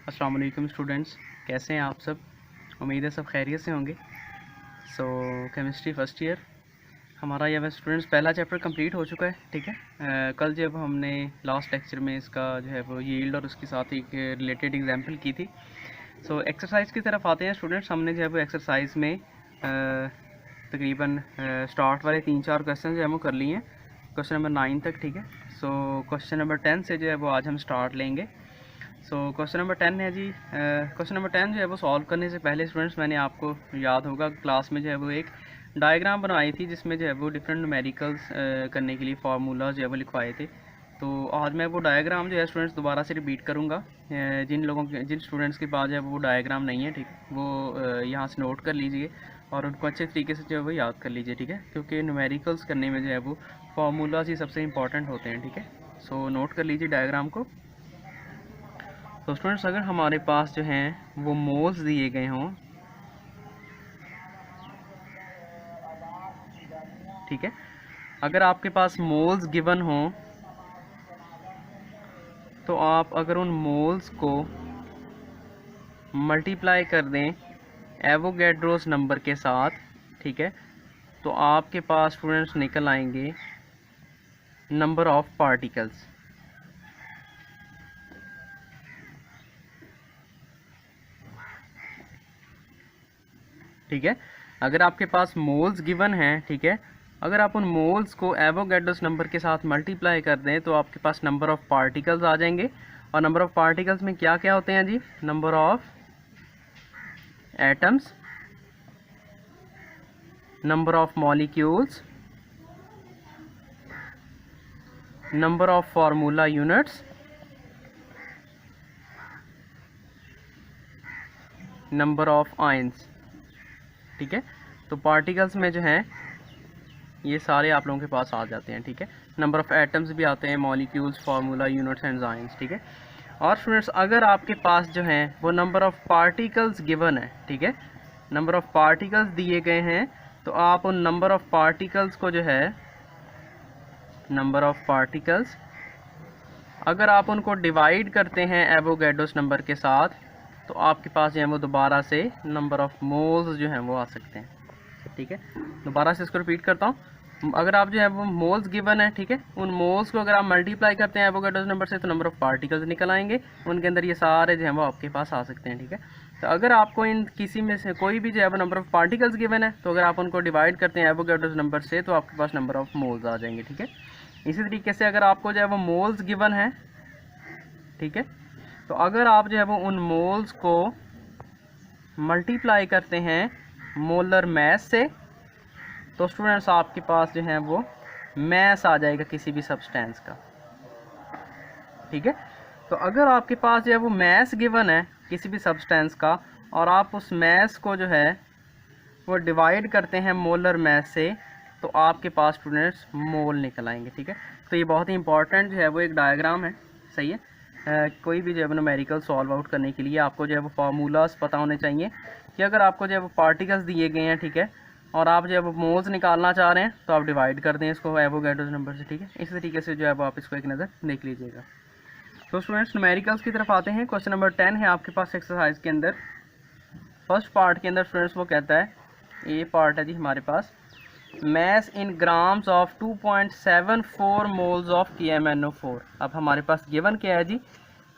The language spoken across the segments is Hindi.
अस्सलाम वालेकुम स्टूडेंट्स, कैसे हैं आप सब। उम्मीद है सब खैरियत से होंगे। केमिस्ट्री फर्स्ट ईयर हमारा यह स्टूडेंट्स पहला चैप्टर कंप्लीट हो चुका है। ठीक है, कल जब हमने लास्ट लेक्चर में इसका जो है वो यील्ड और उसके साथ एक रिलेटेड एग्जांपल की थी। एक्सरसाइज की तरफ आते हैं स्टूडेंट्स। हमने जो है वो एक्सरसाइज में तकरीबन स्टार्ट वाले 3-4 क्वेश्चन जो है वो कर लिए हैं, क्वेश्चन नंबर 9 तक। ठीक है, क्वेश्चन नंबर 10 से जो है वो आज हम स्टार्ट लेंगे। क्वेश्चन नंबर 10 है जी। क्वेश्चन नंबर 10 जो है वो सॉल्व करने से पहले स्टूडेंट्स मैंने आपको याद होगा क्लास में जो है वो एक डायग्राम बनाई थी जिसमें जो है वो डिफरेंट न्यूमेरिकल्स करने के लिए फार्मूलाज जो है वो लिखवाए थे। तो आज मैं वो डायग्राम जो है स्टूडेंट्स दोबारा से रिपीट करूँगा। जिन स्टूडेंट्स के पास जो है वो डायग्राम नहीं है, ठीक है, वो यहाँ से नोट कर लीजिए और उनको अच्छे तरीके से जो है वो याद कर लीजिए। ठीक है, क्योंकि न्यूमेरिकल्स करने में जो है वो फार्मूलाज ही सबसे इंपॉर्टेंट होते हैं। ठीक है, नोट कर लीजिए डायग्राम को। तो स्टूडेंट्स, अगर हमारे पास जो हैं वो मोल्स दिए गए हों, ठीक है, अगर आपके पास मोल्स गिवन हों तो आप अगर उन मोल्स को मल्टीप्लाई कर दें एवोगैड्रोस नंबर के साथ, ठीक है, तो आपके पास स्टूडेंट्स निकल आएंगे नंबर ऑफ पार्टिकल्स। ठीक है, अगर आपके पास मोल्स गिवन हैं, ठीक है, अगर आप उन मोल्स को एवोगैड्रोस नंबर के साथ मल्टीप्लाई कर दें तो आपके पास नंबर ऑफ पार्टिकल्स आ जाएंगे। और नंबर ऑफ पार्टिकल्स में क्या क्या होते हैं जी? Number of atoms, number of molecules, number of formula units, number of ions. ठीक है, तो पार्टिकल्स में जो हैं ये सारे आप लोगों के पास आ जाते हैं। ठीक है, नंबर ऑफ एटम्स भी आते हैं, molecules, formula units and ions. ठीक है, और स्टूडेंट्स अगर आपके पास जो हैं वो नंबर ऑफ पार्टिकल्स गिवन है, ठीक है, नंबर ऑफ पार्टिकल्स दिए गए हैं, तो आप उन नंबर ऑफ पार्टिकल्स को जो है नंबर ऑफ पार्टिकल्स अगर आप उनको डिवाइड करते हैं एवोगैड्रोस नंबर के साथ तो आपके पास जो है वो दोबारा से नंबर ऑफ मोल्स जो हैं वो आ सकते हैं। ठीक है, दोबारा से इसको रिपीट करता हूँ। अगर आप जो है वो मोल्स गिवन है, ठीक है, उन मोल्स को अगर आप मल्टीप्लाई करते हैं एवोगैड्रोस नंबर से तो नंबर ऑफ पार्टिकल्स निकल आएंगे, उनके अंदर ये सारे जो है वो आपके पास आ सकते हैं। ठीक है, तो अगर आपको इन किसी में से कोई भी जो है वो नंबर ऑफ पार्टिकल्स गिवन है तो अगर आप उनको डिवाइड करते हैं एवोगैड्रोस नंबर से तो आपके पास नंबर ऑफ मोल्स आ जाएंगे। ठीक है, इसी तरीके से अगर आपको जो है वो मोल्स गिवन है, ठीक है, तो अगर आप जो है वो उन मोल्स को मल्टीप्लाई करते हैं मोलर मैस से तो स्टूडेंट्स आपके पास जो है वो मैस आ जाएगा किसी भी सब्सटेंस का। ठीक है, तो अगर आपके पास जो है वो मैस गिवन है किसी भी सब्सटेंस का और आप उस मैस को जो है वो डिवाइड करते हैं मोलर मैस से तो आपके पास स्टूडेंट्स मोल निकल आएंगे। ठीक है, तो ये बहुत ही इंपॉर्टेंट जो है वो एक डायग्राम है। सही है, कोई भी जो है न्यूमेरिकल सॉल्व आउट करने के लिए आपको जो है वो फार्मूलाज पता होने चाहिए कि अगर आपको जो है वो पार्टिकल्स दिए गए हैं, ठीक है, और आप जो है वो मोल्स निकालना चाह रहे हैं तो आप डिवाइड कर दें इसको एवोगैड्रोस नंबर से। ठीक है, इसी तरीके से जो है वो आप इसको एक नज़र देख लीजिएगा। तो स्टूडेंट्स न्यूमेरिकल्स की तरफ आते हैं। क्वेश्चन नंबर 10 है आपके पास एक्सरसाइज के अंदर। फर्स्ट पार्ट के अंदर स्टूडेंट्स वो कहता है, ये पार्ट है जी हमारे पास, mass in grams of 2.74 moles of KMnO4। अब हमारे पास गिवन क्या है जी?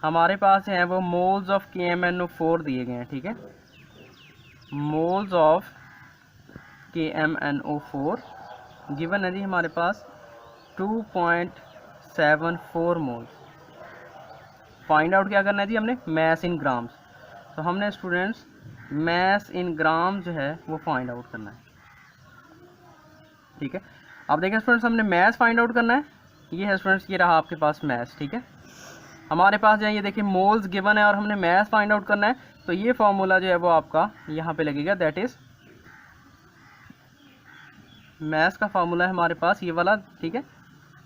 हमारे पास है वो मोल्स ऑफ KMnO4 दिए गए हैं। ठीक है, मोल्स ऑफ KMnO4 गिवन है जी हमारे पास 2.74 मोल्स। फाइंड आउट क्या करना है जी? हमने मैस इन ग्राम्स। तो हमने स्टूडेंट्स मैस इन ग्राम जो है वो फाइंड आउट करना है। ठीक है, अब देखें स्टूडेंट्स, हमने मैस फाइंड आउट करना है। ये है स्टूडेंट्स, ये रहा आपके पास मैस। ठीक है, हमारे पास जो है ये देखिए मोल्स गिवन है और हमने मैस फाइंड आउट करना है, तो ये फॉर्मूला जो है वो आपका यहाँ पे लगेगा, दैट इज मैस का फार्मूला है हमारे पास ये वाला। ठीक है,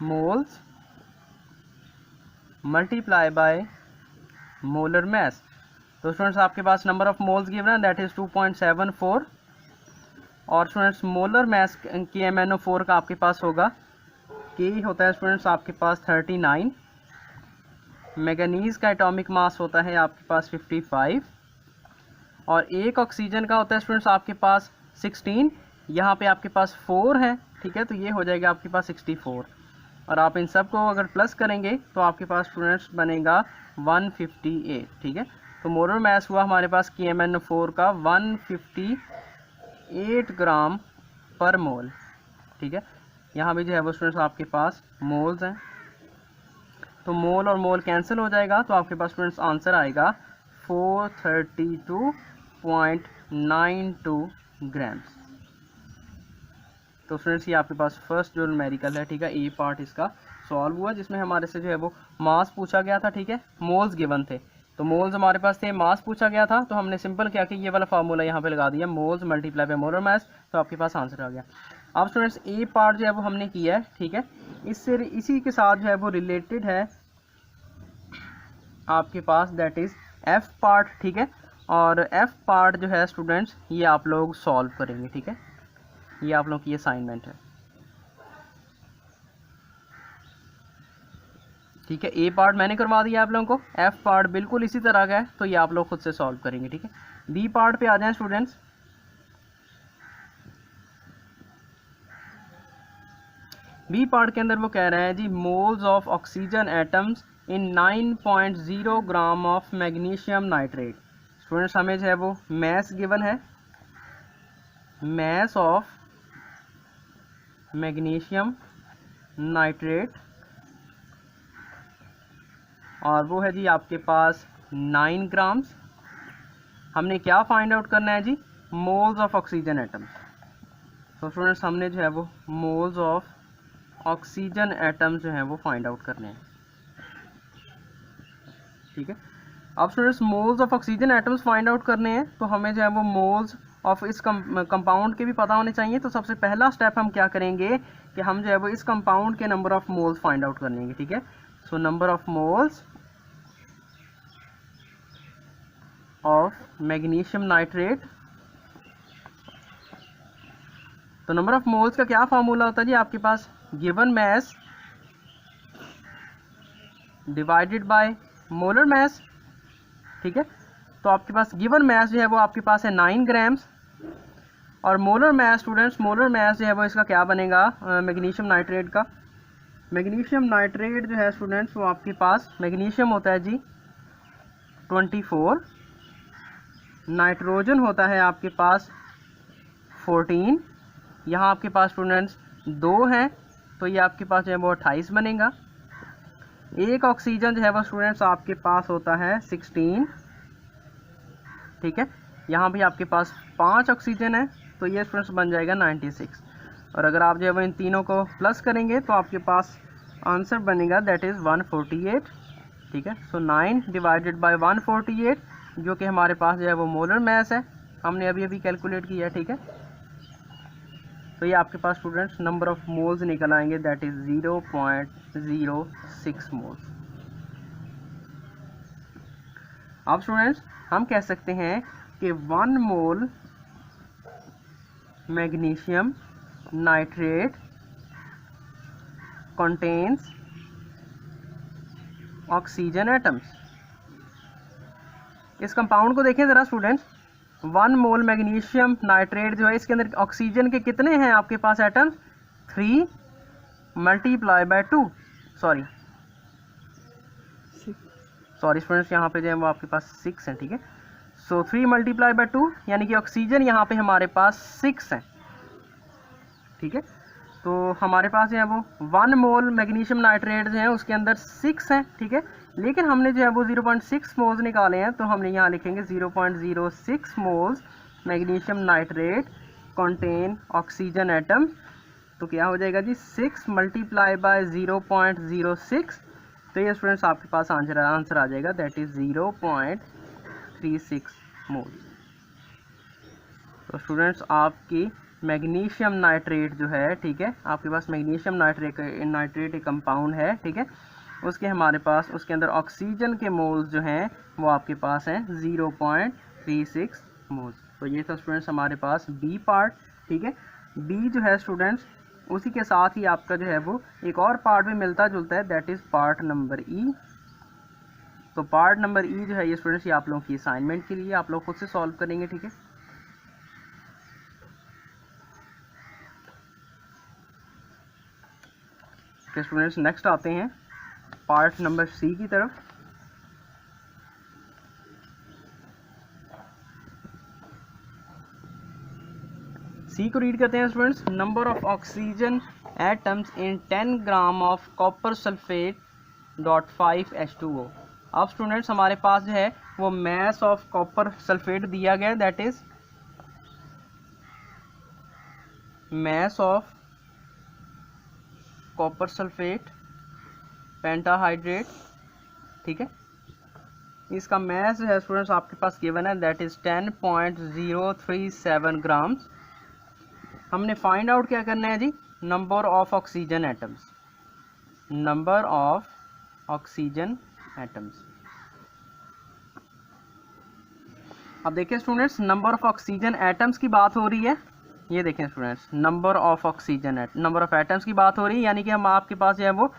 moles multiply by molar mess. तो स्टूडेंट्स आपके पास नंबर ऑफ मोल्स गिवन है दैट इज 2.74 और स्टूडेंट्स मोलर मैस KMnO4 का आपके पास होगा, के होता है स्टूडेंट्स आपके पास 39 मैंगनीज का एटॉमिक मास होता है आपके पास 55 और एक ऑक्सीजन का होता है स्टूडेंट्स आपके पास 16। यहाँ पे आपके पास 4 है, ठीक है, तो ये हो जाएगा आपके पास 64 और आप इन सब को अगर प्लस करेंगे तो आपके पास स्टूडेंट्स बनेगा 158, ठीक है। तो मोलर मास हुआ हमारे पास KMnO4 का 158 ग्राम पर मोल, ठीक है। यहाँ भी जो है वो स्टूडेंट्स आपके पास मोल्स हैं, तो मोल और मोल कैंसिल हो जाएगा, तो आपके पास स्टूडेंट्स आंसर आएगा 432.92 ग्राम्स। तो स्टूडेंट्स ये आपके पास फर्स्ट जो न्यूमेरिकल है, ठीक है, ए पार्ट इसका सॉल्व हुआ, जिसमें हमारे से जो है वो मास पूछा गया था, ठीक है, मोल्स गिवन थे, तो मोल्स हमारे पास थे, मास पूछा गया था, तो हमने सिंपल क्या कि ये वाला फार्मूला यहाँ पे लगा दिया, moles multiply by molar mass, तो आपके पास आंसर आ गया। अब स्टूडेंट्स ए पार्ट जो है वो हमने किया है, ठीक है, इसी के साथ जो है वो रिलेटेड है आपके पास, दैट इज एफ पार्ट, ठीक है, और एफ पार्ट जो है स्टूडेंट्स ये आप लोग सॉल्व करेंगे, ठीक है, ये आप लोग की असाइनमेंट है, ठीक है। ए पार्ट मैंने करवा दिया आप लोगों को, एफ पार्ट बिल्कुल इसी तरह का है, तो ये आप लोग खुद से सॉल्व करेंगे, ठीक है। बी पार्ट पे आ जाएं स्टूडेंट्स। बी पार्ट के अंदर वो कह रहे हैं जी moles of oxygen atoms in 9.0 gram of magnesium nitrate. Students हमें जो है वो मैस गिवन है, मैस ऑफ मैग्नीशियम नाइट्रेट, और वो है जी आपके पास 9 ग्राम्स। हमने क्या फाइंड आउट करना है जी, मोल्स ऑफ ऑक्सीजन एटम्स। तो स्टूडेंट्स हमने जो है वो मोल्स ऑफ ऑक्सीजन एटम्स जो हैं वो फाइंड आउट करने हैं, ठीक है। अब students moles of oxygen atoms find out करने हैं, तो हमें जो है वो मोल्स ऑफ इस कंपाउंड के भी पता होने चाहिए। तो सबसे पहला स्टेप हम क्या करेंगे कि हम जो है वो इस कंपाउंड के number of moles find out कर लेंगे, ठीक है। So number of moles of magnesium nitrate, तो नंबर ऑफ मोल्स का क्या फार्मूला होता है जी, आपके पास given mass divided by molar mass, ठीक है। तो आपके पास गिवन मैस जो है वो आपके पास है 9 ग्राम्स, और molar mess students, molar mass जो है वो इसका क्या बनेगा मैग्नीशियम नाइट्रेट का। मैग्नीशियम नाइट्रेट जो है स्टूडेंट्स वो आपके पास मैग्नीशियम होता है जी 24, नाइट्रोजन होता है आपके पास 14, यहाँ आपके पास स्टूडेंट्स 2 हैं, तो ये आपके पास जो है वो 28 बनेगा। एक ऑक्सीजन जो है वो स्टूडेंट्स आपके पास होता है 16, ठीक है, यहाँ भी आपके पास 5 ऑक्सीजन है, तो ये स्टूडेंट्स बन जाएगा 96। और अगर आप जो है वो इन तीनों को प्लस करेंगे तो आपके पास आंसर बनेगा दैट इज़ 148, ठीक है। सो 9 डिवाइडेड बाय 148 जो कि हमारे पास जो है वो मोलर मैस है, हमने अभी अभी कैलकुलेट किया है, ठीक है। तो ये आपके पास स्टूडेंट्स नंबर ऑफ मोल्स निकल आएंगे दैट इज 0.06 मोल्स। अब स्टूडेंट्स हम कह सकते हैं कि 1 mole magnesium nitrate contains oxygen atoms. इस कंपाउंड को देखें ज़रा स्टूडेंट्स, 1 मोल मैग्नीशियम नाइट्रेट जो है इसके अंदर ऑक्सीजन के कितने हैं आपके पास atoms, 3 multiply by 2, sorry students यहाँ पे जो है वो आपके पास 6 हैं, ठीक है। सो 3 मल्टीप्लाई बाय 2 यानी कि ऑक्सीजन यहाँ पे हमारे पास 6 हैं, ठीक है। तो हमारे पास जो है वो 1 मोल मैग्नीशियम नाइट्रेट जो है उसके अंदर 6 हैं, ठीक है। लेकिन हमने जो है वो 0.6 मोल्स निकाले हैं, तो हमने यहाँ लिखेंगे 0.06 moles magnesium nitrate contain oxygen atom. तो क्या हो जाएगा जी 6 मल्टीप्लाई बाय 0.06, तो ये स्टूडेंट्स आपके पास आंसर आ जाएगा दैट इज 0.36 मोल्स। तो स्टूडेंट्स आपकी मैग्नीशियम नाइट्रेट जो है, ठीक है, आपके पास मैग्नीशियम नाइट्रेट एक कंपाउंड है, ठीक है, उसके हमारे पास उसके अंदर ऑक्सीजन के मोल्स जो हैं वो आपके पास हैं 0.36 मोल्स। तो ये था स्टूडेंट्स हमारे पास बी पार्ट, ठीक है। बी जो है स्टूडेंट्स उसी के साथ ही आपका जो है वो एक और पार्ट भी मिलता जुलता है दैट इज़ पार्ट नंबर ई। तो पार्ट नंबर ई जो है ये स्टूडेंट्स ये आप लोगों की असाइनमेंट के लिए आप लोग खुद से सॉल्व करेंगे, ठीक है। तो स्टूडेंट्स नेक्स्ट आते हैं पार्ट नंबर सी की तरफ। सी को रीड करते हैं students. Number of oxygen atoms in 10 gram of copper sulphate .5H2O। अब स्टूडेंट्स हमारे पास जो है वो मैस ऑफ कॉपर सल्फेट दिया गया, that is mass of copper sulphate pentahydrate, ठीक है। इसका मैस जो है स्टूडेंट्स आपके पास गिवन है, दैट इज 10.037 ग्राम्स। हमने फाइंड आउट क्या करना है जी, number of oxygen atoms, number of oxygen atoms. अब देखिए students number of oxygen atoms की बात हो रही है, ये देखें students number of oxygen number of atoms की बात हो रही है, यानी कि हम आपके पास जो है वो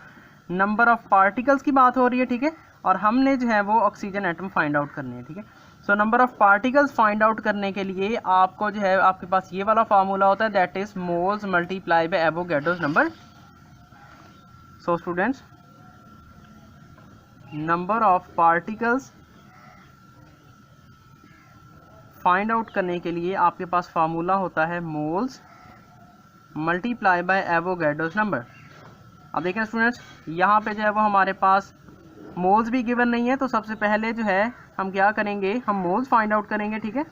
नंबर ऑफ पार्टिकल्स की बात हो रही है, ठीक है। और हमने जो है वो ऑक्सीजन एटम फाइंड आउट करने हैं, ठीक है। So number of particles find out करने के लिए आपको जो है आपके पास ये वाला फार्मूला होता है, that is moles multiply by Avogadro's number. So students number of particles find out करने के लिए आपके पास फार्मूला होता है moles multiply by Avogadro's number. अब देखें स्टूडेंट्स यहाँ पे जो है वो हमारे पास मोल्स भी गिवन नहीं है, तो सबसे पहले जो है हम क्या करेंगे, हम मोल्स फाइंड आउट करेंगे, ठीक है।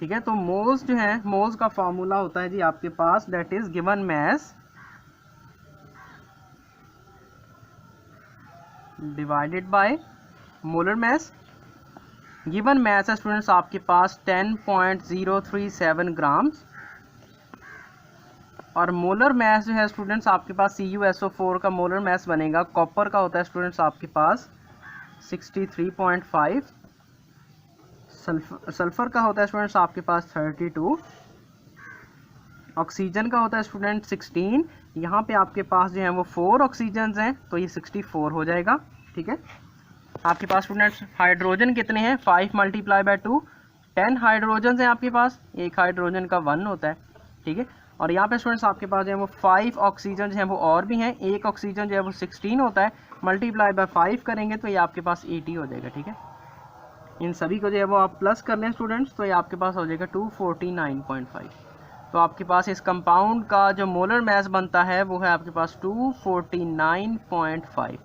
ठीक है, तो मोल्स जो है, मोल्स का फार्मूला होता है जी आपके पास, that is given mass divided by molar mass. Given mass है स्टूडेंट्स आपके पास 10.037 ग्राम्स, और मोलर मैस जो है स्टूडेंट्स आपके पास CuSO4 का मोलर मैस बनेगा, कॉपर का होता है स्टूडेंट्स आपके पास 63.5, सल्फर का होता है स्टूडेंट्स आपके पास 32, ऑक्सीजन का होता है स्टूडेंट 16। यहाँ पे आपके पास जो है वो 4 ऑक्सीजन हैं, तो ये 64 हो जाएगा, ठीक है। आपके पास स्टूडेंट्स हाइड्रोजन कितने हैं, 5 मल्टीप्लाई बाय 2, 10 हाइड्रोजन हैं आपके पास, एक हाइड्रोजन का 1 होता है, ठीक है। और यहाँ पे स्टूडेंट्स आपके पास जो है वो 5 ऑक्सीजन जो है वो और भी हैं, एक ऑक्सीजन जो है वो 16 होता है, मल्टीप्लाई बाय 5 करेंगे तो ये आपके पास 80 हो जाएगा, ठीक है। इन सभी को जो है वो आप प्लस कर लें स्टूडेंट्स, तो ये आपके पास हो जाएगा 249.5। तो आपके पास इस कंपाउंड का जो मोलर मैस बनता है वो है आपके पास 249.5,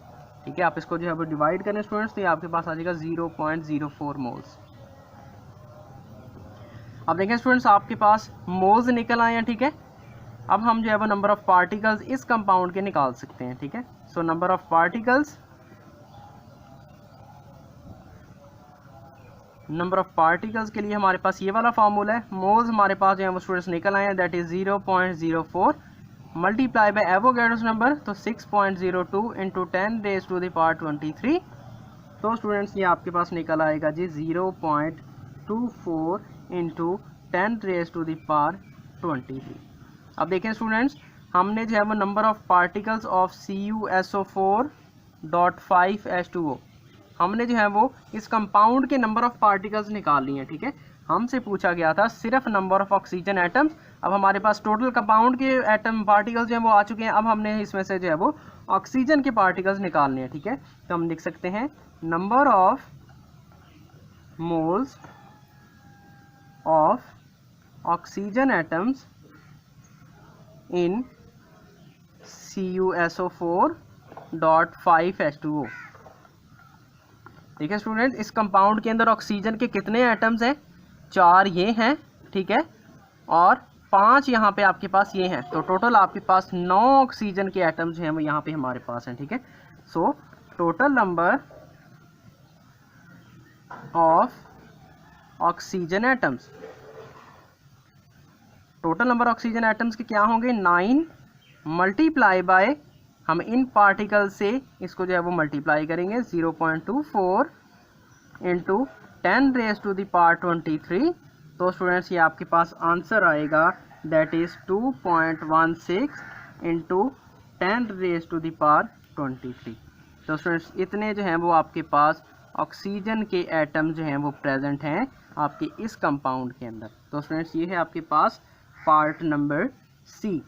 ठीक है। आप इसको जो है वो डिवाइड करें स्टूडेंट्स, तो ये आपके पास आ जाएगा 0.04 मोल्स। अब देखें स्टूडेंट्स आपके पास मोल्स निकल आए हैं, ठीक है। अब हम जो है वो नंबर ऑफ पार्टिकल्स इस कंपाउंड के निकाल सकते हैं, ठीक है। So number of particles, number of particles के लिए हमारे पास ये वाला फार्मूला है, मोल्स हमारे पास जो है वो स्टूडेंट्स निकल आए हैं, that is 0.04 multiply by Avogadro's number, तो 6.02 into 10 raise to the power 23। तो स्टूडेंट्स ये आपके पास निकल आएगा जी 0.24 into 10 raise to the power 23। अब देखें स्टूडेंट्स हमने जो है वो number of particles of CuSO4.5H2O, हमने जो है वो इस कंपाउंड के नंबर ऑफ पार्टिकल्स निकाल लिए हैं, ठीक है। हमसे पूछा गया था सिर्फ नंबर ऑफ ऑक्सीजन एटम्स। अब हमारे पास टोटल कंपाउंड के एटम पार्टिकल्स जो है वो आ चुके हैं, अब हमने इसमें से जो है वो ऑक्सीजन के पार्टिकल्स निकालने हैं, ठीक है। तो हम लिख सकते हैं number of moles of oxygen atoms in CuSO4.5H2O। ठीक है स्टूडेंट, इस कंपाउंड के अंदर ऑक्सीजन के कितने एटम्स हैं, 4 ये हैं, ठीक है, और 5 यहाँ पे आपके पास ये हैं, तो टोटल आपके पास 9 ऑक्सीजन के एटम्स जो हैं वो यहाँ पे हमारे पास हैं, ठीक है। So total number of oxygen atoms, total number oxygen atoms के क्या होंगे 9 मल्टीप्लाई बाय, हम इन पार्टिकल से इसको जो है वो मल्टीप्लाई करेंगे 0.24 into 10 raise to the power 23। तो स्टूडेंट्स ये आपके पास आंसर आएगा that is 2.16 into 10 raise to the power 23। तो स्टूडेंट्स इतने जो हैं वो आपके पास ऑक्सीजन के एटम जो हैं वो प्रेजेंट हैं आपके इस कंपाउंड के अंदर। तो स्टूडेंट्स ये है आपके पास part number C.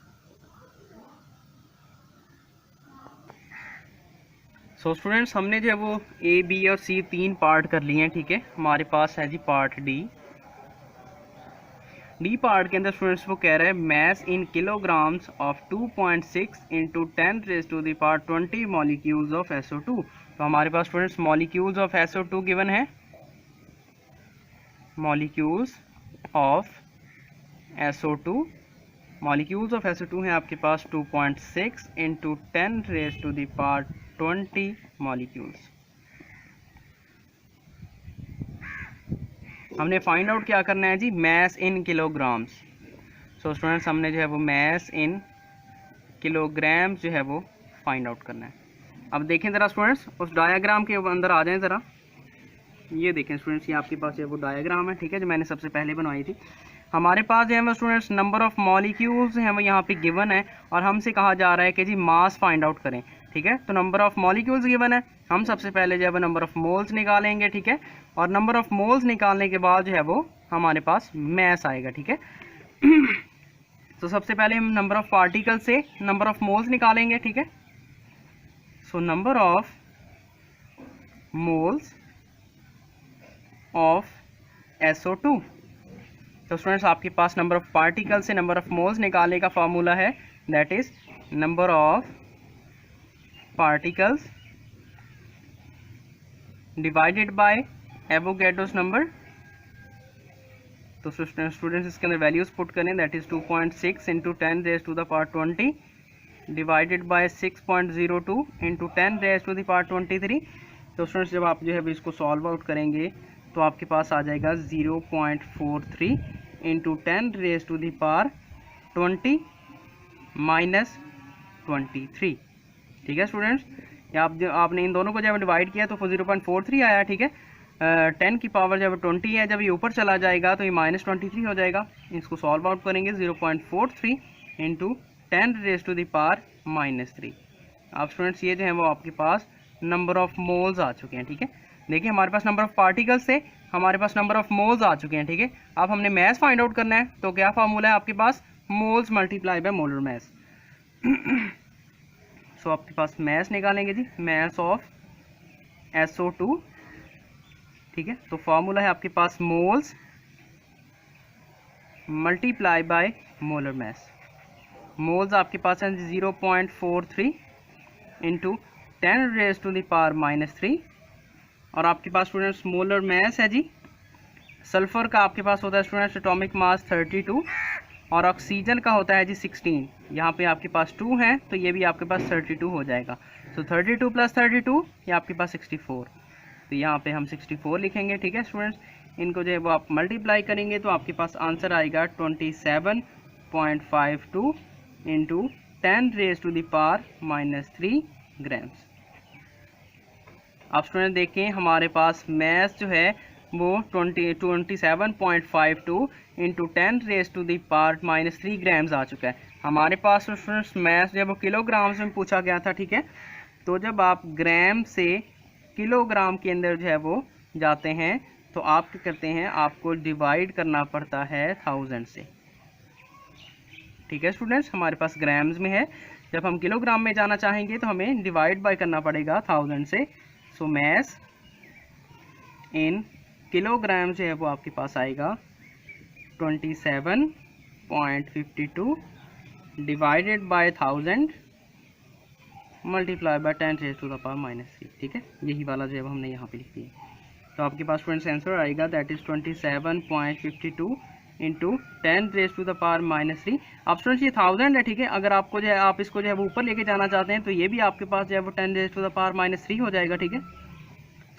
So students हमने जो है वो ए बी और सी 3 पार्ट कर लिए हैं, ठीक है। हमारे पास है जी पार्ट डी। डी पार्ट के अंदर स्टूडेंट्स वो कह रहा है mass in kilograms of 2.6 into 10 raise to the power 20 molecules of SO2। तो हमारे पास students molecules of SO2 given है, molecules of SO2, molecules of SO2 हैं आपके पास 2.6 into 10 raise to the power 20 molecules. हमने फाइंड आउट क्या करना है जी, mass in kilograms. So students हमने जो है वो मैस इन किलोग्राम्स जो है वो फाइंड आउट करना है। अब देखें ज़रा स्टूडेंट्स उस डायग्राम के अंदर आ जाएं ज़रा। ये देखें स्टूडेंट्स ये आपके पास जो है वो डायग्राम है, ठीक है, जो मैंने सबसे पहले बनवाई थी। हमारे पास जो है वो स्टूडेंट्स नंबर ऑफ मॉलिक्यूल्स हैं वो यहाँ पे गिवन है और हमसे कहा जा रहा है कि जी मास फाइंड आउट करें, ठीक है। तो नंबर ऑफ मॉलिक्यूल्स गिवन है, हम सबसे पहले जो है वो नंबर ऑफ मोल्स निकालेंगे, ठीक है। और नंबर ऑफ मोल्स निकालने के बाद जो है वो हमारे पास मैस आएगा, ठीक है। तो सबसे पहले हम नंबर ऑफ पार्टिकल से नंबर ऑफ मोल्स निकालेंगे, ठीक है। So number of moles of SO2। तो स्टूडेंट्स आपके पास नंबर ऑफ पार्टिकल से नंबर ऑफ मोल्स निकालने का फॉर्मूला है, that is number of particles divided by Avogadro's number. तो स्टूडेंट्स इसके अंदर वैल्यूज पुट करें, that is 2.6 into 10 raise to the power 20 divided by 6.02 into 10 raise to the power 23। तो स्टूडेंट्स जब आप जो है इसको सॉल्व आउट करेंगे तो आपके पास आ जाएगा 0.43 into 10 raise to the power 20 minus 23, ठीक है स्टूडेंट्स। आपने इन दोनों को जब डिवाइड किया तो 0.43 आया, ठीक है। 10 की पावर जब 20 है, जब ये ऊपर चला जाएगा तो ये माइनस 23 हो जाएगा। इसको सॉल्व आउट करेंगे 0.43 into 10 raise to the power -3। अब स्टूडेंट्स ये जो है वो आपके पास नंबर ऑफ मोल्स आ चुके हैं, ठीक है। देखिए हमारे पास नंबर ऑफ पार्टिकल्स से हमारे पास नंबर ऑफ मोल्स आ चुके हैं, ठीक है। अब हमने मैस फाइंड आउट करना है, तो क्या फार्मूला है आपके पास, moles multiply by molar mass. So आपके पास मैस निकालेंगे जी, मैस ऑफ SO2, ठीक है। तो फार्मूला है आपके पास moles multiply by molar mass. Moles आपके पास है 0.43 into 10 raise to the power -3 और आपके पास स्टूडेंट्स मोलर मैस है जी। सल्फर का आपके पास होता है स्टूडेंट्स एटॉमिक मास 32 और ऑक्सीजन का होता है जी 16। यहाँ पे आपके पास 2 हैं तो ये भी आपके पास 32 हो जाएगा। सो 32 प्लस 32 ये आपके पास 64। तो यहाँ पे हम 64 लिखेंगे, ठीक है स्टूडेंट्स। इनको जो है वो आप मल्टीप्लाई करेंगे तो आपके पास आंसर आएगा 27.52 into 10 raise to the power -3 grams. अब स्टूडेंट देखें हमारे पास मैस जो है वो 27.52 into 10 raise to the power -3 grams आ चुका है। हमारे पास स्टूडेंट्स मैस जब वो किलोग्राम्स में पूछा गया था, ठीक है। तो जब आप ग्राम से किलोग्राम के अंदर जो है वो जाते हैं तो आप क्या करते हैं, आपको डिवाइड करना पड़ता है 1000 से, ठीक है स्टूडेंट्स। हमारे पास ग्राम्स में है, जब हम किलोग्राम में जाना चाहेंगे तो हमें डिवाइड बाय करना पड़ेगा 1000 से। सो मैस इन किलोग्राम जो है वो आपके पास आएगा 27.52 divided by 1000 multiply by 10 raise to the power -3, ठीक है। यही वाला जो है हमने यहाँ पे लिख दिया। तो आपके पास स्टूडेंट्स आंसर आएगा that is 27.52 into 10 raise to the power -3। अब स्टूडेंट्स ये 1000 है, ठीक है। अगर आपको जो है आप इसको जो है वो ऊपर लेके जाना चाहते हैं तो ये भी आपके पास जो है वो 10 रेज टू द पावर -3 हो जाएगा, ठीक है।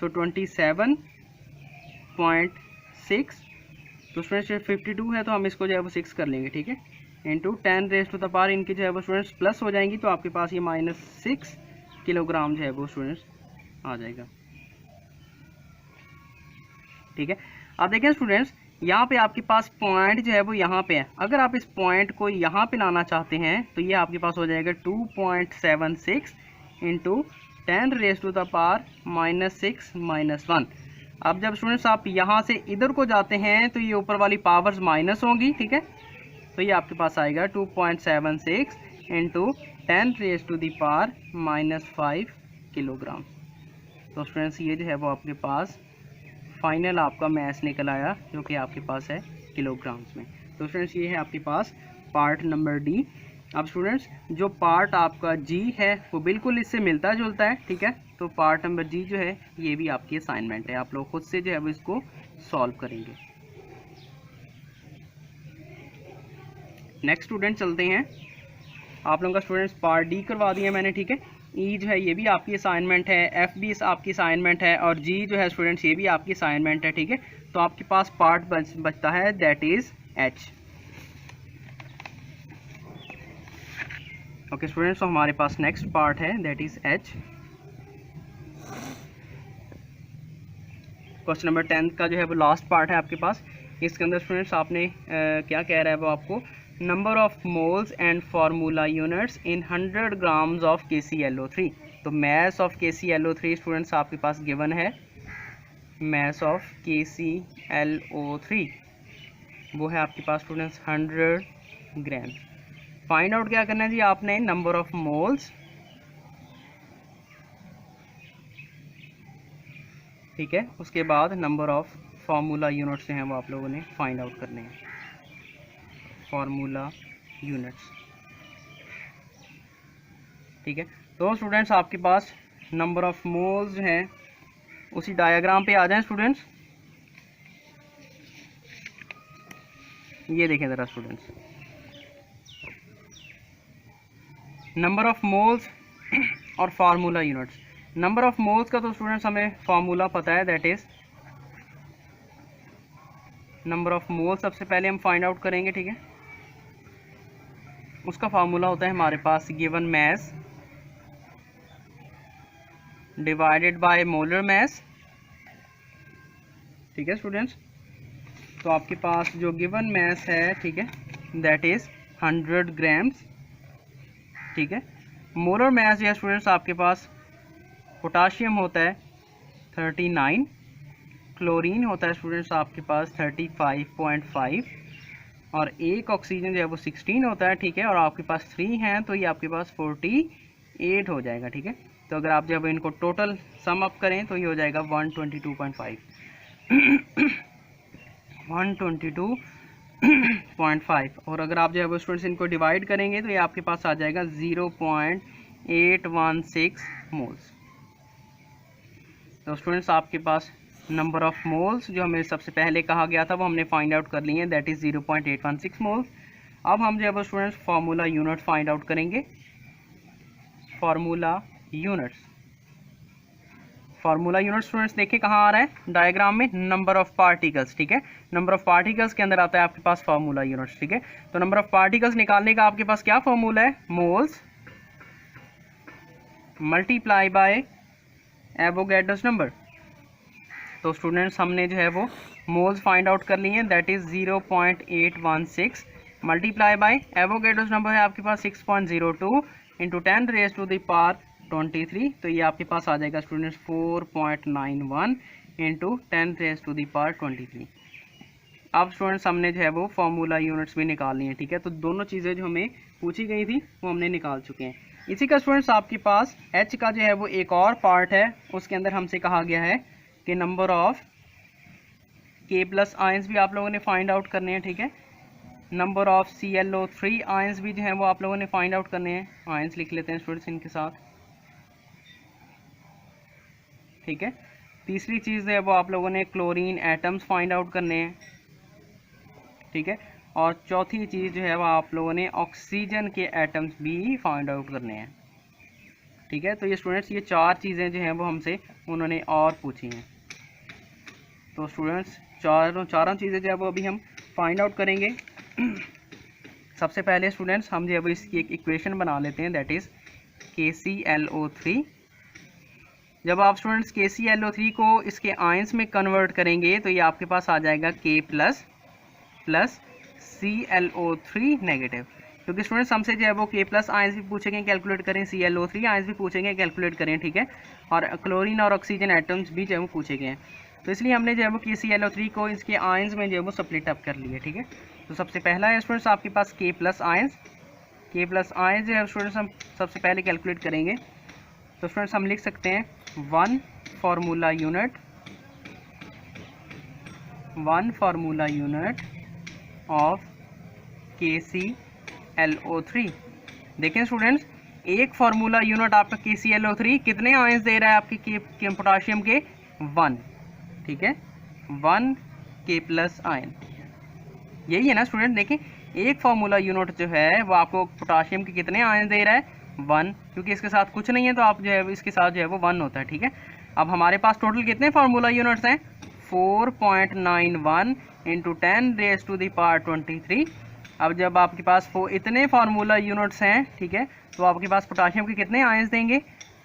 सो 27.6 तो स्टूडेंट्स 52 है तो हम इसको जो है वो 6 कर लेंगे, ठीक है। Into 10 raise to the power इनकी जो है वो स्टूडेंट्स प्लस हो जाएंगी तो आपके पास ये -6 किलोग्राम जो है वो स्टूडेंट्स आ जाएगा, ठीक है। अब देखें स्टूडेंट्स यहाँ पे आपके पास पॉइंट जो है वो यहाँ पे है। अगर आप इस पॉइंट को यहाँ पे लाना चाहते हैं तो ये आपके पास हो जाएगा 2.76 इंटू 10⁻⁻⁻1। अब जब स्टूडेंट्स आप यहाँ से इधर को जाते हैं तो ये ऊपर वाली पावर्स माइनस होंगी, ठीक है। तो ये आपके पास आएगा 2.76 इंटू 10⁻⁻5 किलोग्राम। तो स्टूडेंट्स ये जो है वो आपके पास फाइनल आपका मैथ निकल आया, जो कि आपके पास है किलोग्राम्स में। तो स्टूडेंट्स ये है आपके पास पार्ट नंबर डी। अब स्टूडेंट्स जो पार्ट आपका जी है वो बिल्कुल इससे मिलता जुलता है, ठीक है। तो पार्ट नंबर जी जो है ये भी आपकी असाइनमेंट है, आप लोग खुद से जो है वो इसको सॉल्व करेंगे। नेक्स्ट स्टूडेंट चलते हैं। आप लोगों का स्टूडेंट्स पार्ट डी करवा दिया मैंने, ठीक है। ई जो है ये भी आपकी असाइनमेंट है, एफ भी आपकी असाइनमेंट है, और जी जो है स्टूडेंट्स ये भी आपकी असाइनमेंट है, ठीक है। तो आपके पास पार्ट बचता है that is H. Okay students, तो हमारे पास नेक्स्ट पार्ट है that is H. Question number 10 का जो है वो लास्ट पार्ट है आपके पास। इसके अंदर स्टूडेंट्स आपने क्या कह रहा है वो आपको, number of moles and formula units in 100 grams of KClO3। तो मैस ऑफ KClO3 स्टूडेंट्स आपके पास गिवन है, मैस ऑफ KClO3 वो है आपके पास स्टूडेंट्स 100 ग्राम। फाइंड आउट क्या करना है जी आपने, नंबर ऑफ मोल्स, ठीक है, उसके बाद नंबर ऑफ फार्मूला यूनिट्स जो हैं वो आप लोगों ने फाइंड आउट करने हैं, फार्मूला यूनिट्स, ठीक है। तो स्टूडेंट्स आपके पास नंबर ऑफ मोल्स जो हैं उसी डायग्राम पे आ जाएं स्टूडेंट्स। ये देखें ज़रा स्टूडेंट्स, नंबर ऑफ मोल्स और formula units. Number of moles का तो स्टूडेंट्स हमें फार्मूला पता है, that is number of moles सबसे पहले हम फाइंड आउट करेंगे, ठीक है। उसका फार्मूला होता है हमारे पास given mass divided by molar mass, ठीक है स्टूडेंट्स। तो आपके पास जो गिवन मैस है, ठीक है, दैट इज 100 ग्राम्स, ठीक है। मोलर मैस जो है स्टूडेंट्स आपके पास पोटाशियम होता है 39, क्लोरीन होता है स्टूडेंट्स आपके पास 35.5, और एक ऑक्सीजन जो है वो 16 होता है, ठीक है। और आपके पास 3 हैं तो ये आपके पास 48 हो जाएगा, ठीक है। तो अगर आप जब इनको टोटल सम अप करें तो ये हो जाएगा 122.5 122.5। और अगर आप जो है वो स्टूडेंट्स इनको डिवाइड करेंगे तो ये आपके पास आ जाएगा 0.816 मोल्स। तो स्टूडेंट्स आपके पास नंबर ऑफ मोल्स जो हमें सबसे पहले कहा गया था वो हमने फाइंड आउट कर लिए हैं, दैट इज 0.816 मोल्स। अब हम जो है वो students formula unit find out करेंगे, formula units. Formula unit students देखिए कहाँ आ रहा है डायग्राम में, नंबर ऑफ पार्टिकल्स, ठीक है। नंबर ऑफ पार्टिकल्स के अंदर आता है आपके पास फार्मूला यूनिट्स, ठीक है। तो नंबर ऑफ पार्टिकल्स निकालने का आपके पास क्या फार्मूला है, moles multiply by Avogadro's number. तो स्टूडेंट्स हमने जो है वो मोल्स फाइंड आउट कर लिए हैं, that is 0.816 multiply by Avogadro's number है आपके पास 6.02 इंटू 10⁻23। तो ये आपके पास आ जाएगा स्टूडेंट्स 4.91 इंटू 10⁻23। अब स्टूडेंट्स हमने जो है वो फार्मूला यूनिट्स भी निकाल ली हैं, ठीक है। तो दोनों चीज़ें जो हमें पूछी गई थी वो हमने निकाल चुके हैं। इसी का स्टूडेंट्स आपके पास एच का जो है वो एक और पार्ट है, उसके अंदर हमसे कहा गया है कि नंबर ऑफ K+ आयंस भी आप लोगों ने फाइंड आउट करने हैं, ठीक है। नंबर ऑफ ClO3 आयंस भी जो है वो आप लोगों ने फाइंड आउट करने हैं। आयंस लिख लेते हैं स्टूडेंट्स इनके साथ, ठीक है। तीसरी चीज़ है वो आप लोगों ने क्लोरीन एटम्स फाइंड आउट करने हैं, ठीक है। और चौथी चीज़ जो है वो आप लोगों ने ऑक्सीजन के एटम्स भी फाइंड आउट करने हैं, ठीक है। तो ये स्टूडेंट्स ये 4 चीज़ें जो हैं वो हमसे उन्होंने और पूछी हैं। तो स्टूडेंट्स चारों चीज़ें जो है वो अभी हम फाइंड आउट करेंगे। सबसे पहले स्टूडेंट्स हम जो है वो इसकी एक इक्वेशन बना लेते हैं, दैट इज़ KClO3। जब आप स्टूडेंट्स KClO3 को इसके आयंस में कन्वर्ट करेंगे तो ये आपके पास आ जाएगा K+, प्लस ClO3 नेगेटिव, क्योंकि स्टूडेंट्स हमसे जो है वो K प्लस आयंस भी पूछेंगे कैलकुलेट करें, ClO3 आयंस भी पूछेंगे कैलकुलेट करें, ठीक है, और क्लोरीन और ऑक्सीजन एटम्स भी जो है वो पूछे गए हैं। तो इसलिए हमने जो है वो ClO3 को इसके आयंस में जो है वो स्प्लिट अप कर लिया, ठीक है। तो सबसे पहला है स्टूडेंट्स आपके पास K प्लस आयंस जो है स्टूडेंट्स हम सबसे पहले कैलकुलेट करेंगे। तो स्टूडेंट्स हम लिख सकते हैं 1 फार्मूला यूनिट ऑफ KClO3। देखें स्टूडेंट्स, एक फार्मूला यूनिट आपका KClO3 कितने आयंस दे रहा है आपके पोटाशियम के 1, ठीक है, 1 K प्लस आयन, यही है ना स्टूडेंट। देखें एक फार्मूला यूनिट जो है वो आपको पोटाशियम के कितने आयन दे रहा है 1, क्योंकि इसके साथ कुछ नहीं है तो आप जो है इसके साथ जो है वो 1 होता है, ठीक है। अब हमारे पास टोटल कितने फार्मूला यूनिट्स हैं 4.91 इंटू 10⁻23। अब जब आपके पास इतने फार्मूला यूनिट्स हैं, ठीक है, तो आपके पास पोटाशियम के कितने आयंस देंगे,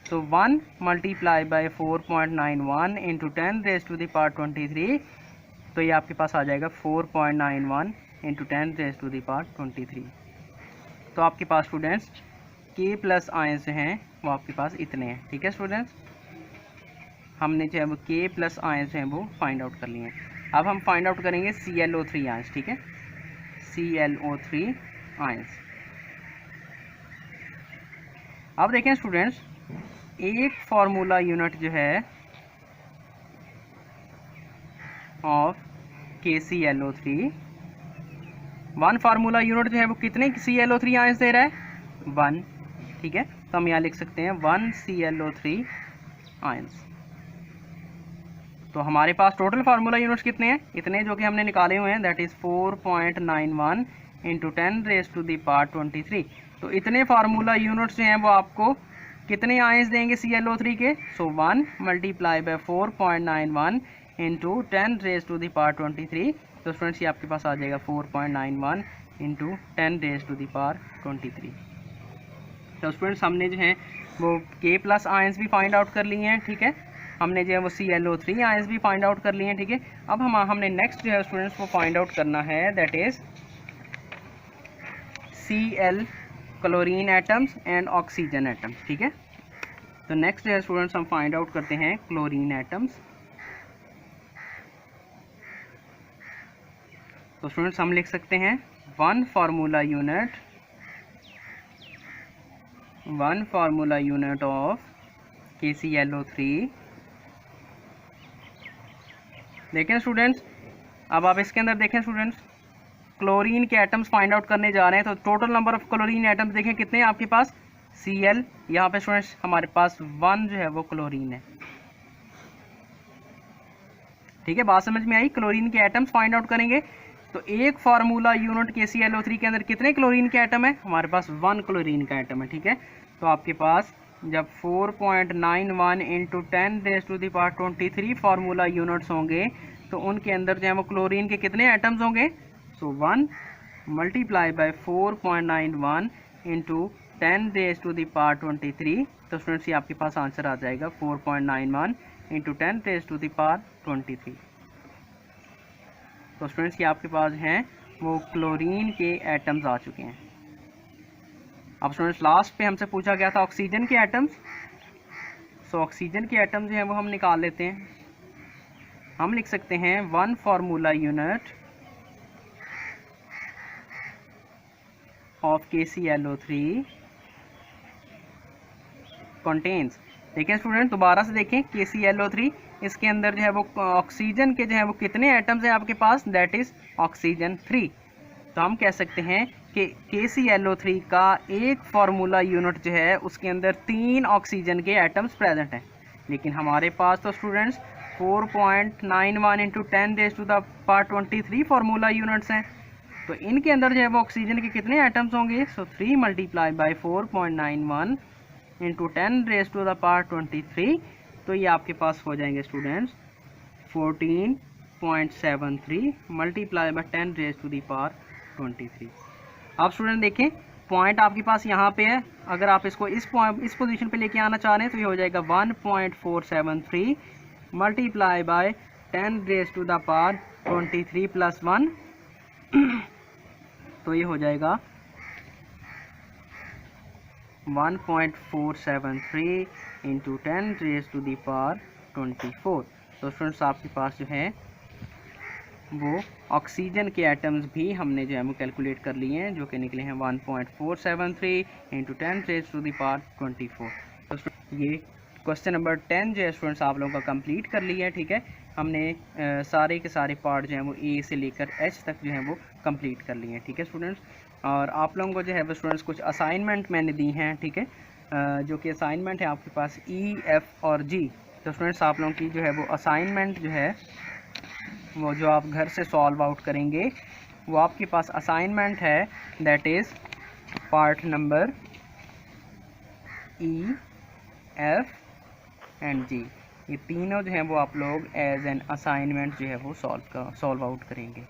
तो 1 मल्टीप्लाई बाय 4.91 इंटू 10⁻23, तो ये आपके पास आ जाएगा 4.91 इंटू 10⁻23। तो आपके पास स्टूडेंट्स K प्लस आयंस हैं वो आपके पास इतने हैं, ठीक है स्टूडेंट्स। हमने जो है वो K प्लस आयंस हैं वो फाइंड आउट कर लिए हैं। अब हम फाइंड आउट करेंगे ClO3 आयंस, ठीक है, ClO3 आयंस। अब देखें स्टूडेंट्स, एक फार्मूला यूनिट जो है ऑफ KClO3, 1 फार्मूला यूनिट जो है वो कितने ClO3 आयंस दे रहा है 1, ठीक है। तो हम यहाँ लिख सकते हैं 1 ClO3 आयंस। तो हमारे पास टोटल फार्मूला यूनिट्स कितने हैं, इतने जो कि हमने निकाले हुए हैं, दैट इज़ 4.91 इंटू 10⁻23। तो इतने फार्मूला यूनिट्स जो हैं वो आपको कितने आयंस देंगे ClO3 के, सो 1 मल्टीप्लाई बाय 4.91 इंटू 10⁻23। तो स्टूडेंट्स ये आपके पास आ जाएगा 4.91 इंटू 10⁻23। तो स्टूडेंट्स हमने जो है वो K प्लस आयंस भी फाइंड आउट कर लिए हैं, ठीक है, हमने जो है वो ClO3 आयंस भी फाइंड आउट कर लिए हैं, ठीक है। अब हमने नेक्स्ट जो है स्टूडेंट्स वो फाइंड आउट करना है, that is Cl chlorine atoms and oxygen atoms, ठीक है। तो नेक्स्ट जो है स्टूडेंट्स हम फाइंड आउट करते हैं क्लोरीन एटम्स। तो स्टूडेंट्स हम लिख सकते हैं 1 फार्मूला यूनिट ऑफ KClO3। देखें स्टूडेंट्स, अब आप इसके अंदर देखें स्टूडेंट्स, क्लोरीन के एटम्स फाइंड आउट करने जा रहे हैं। तो total number of chlorine atoms देखें कितने हैं आपके पास Cl, यहाँ पे स्टूडेंट्स हमारे पास 1 जो है वो क्लोरीन है, ठीक है, बात समझ में आई। क्लोरीन के एटम्स फाइंड आउट करेंगे तो एक फार्मूला यूनिट KClO3 के अंदर कितने क्लोरीन के एटम है, हमारे पास 1 क्लोरीन का एटम है, ठीक है। तो आपके पास जब 4.91 इंटू 10⁻23 फार्मूला यूनिट्स होंगे तो उनके अंदर जो है वो क्लोरीन के कितने एटम्स होंगे, सो 1 मल्टीप्लाई बाय 4.91 इंटू 10⁻23। तो स्टूडेंट्स ये आपके पास आंसर आ जाएगा 4.91 इंटू 10⁻23। तो स्टूडेंट्स ये आपके पास हैं वो क्लोरीन के एटम्स आ चुके हैं। अब स्टूडेंट्स लास्ट पे हमसे पूछा गया था ऑक्सीजन के एटम्स। सो ऑक्सीजन के एटम्स जो हैं वो हम निकाल लेते हैं। हम लिख सकते हैं 1 formula unit of KClO3 contains. देखें स्टूडेंट, दोबारा से देखें KClO3, इसके अंदर जो है वो ऑक्सीजन के जो है वो कितने एटम्स हैं आपके पास, दैट इज़ ऑक्सीजन 3। तो हम कह सकते हैं कि KClO3 का एक फार्मूला यूनिट जो है उसके अंदर 3 ऑक्सीजन के एटम्स प्रेजेंट हैं। लेकिन हमारे पास तो स्टूडेंट्स 4.91 इंटू 10⁻23 फार्मूला यूनिट्स हैं। तो इनके अंदर जो है वो ऑक्सीजन के कितने एटम्स होंगे, सो 3 मल्टीप्लाई बाय 4.91 इंटू 10⁻23। तो ये आपके पास हो जाएंगे स्टूडेंट्स 14.73 मल्टीप्लाई बाय 10⁻23। अब स्टूडेंट देखें, पॉइंट आपके पास यहाँ पे है, अगर आप इसको इस पोजीशन पे लेके आना चाह रहे हैं तो ये हो जाएगा 1.473 मल्टीप्लाई बाय 10⁻23 प्लस 1 तो ये हो जाएगा 1.473 into 10 raise to the power 24। तो स्टूडेंट्स आपके पास जो है वो ऑक्सीजन के एटम्स भी हमने जो है वो कैलकुलेट कर लिए हैं, जो कि निकले हैं 1.473 into 10 raise to the power 24। तो ये क्वेश्चन नंबर 10 जो है स्टूडेंट्स आप लोगों का कंप्लीट कर लिया है। ठीक है, हमने सारे के सारे पार्ट जो हैं वो ए से लेकर एच तक जो है वो कंप्लीट कर लिए हैं। ठीक है स्टूडेंट्स, और आप लोगों को जो है वो स्टूडेंट्स कुछ असाइनमेंट मैंने दी हैं। ठीक है, जो कि असाइनमेंट है आपके पास ई, एफ और जी। तो स्टूडेंट्स आप लोगों की जो है वो असाइनमेंट जो है वो जो आप घर से सॉल्व आउट करेंगे वो आपके पास असाइनमेंट है, that is part number E, F and G. ये तीनों जो हैं वो आप लोग एज एन असाइनमेंट जो है वो सॉल्व आउट करेंगे।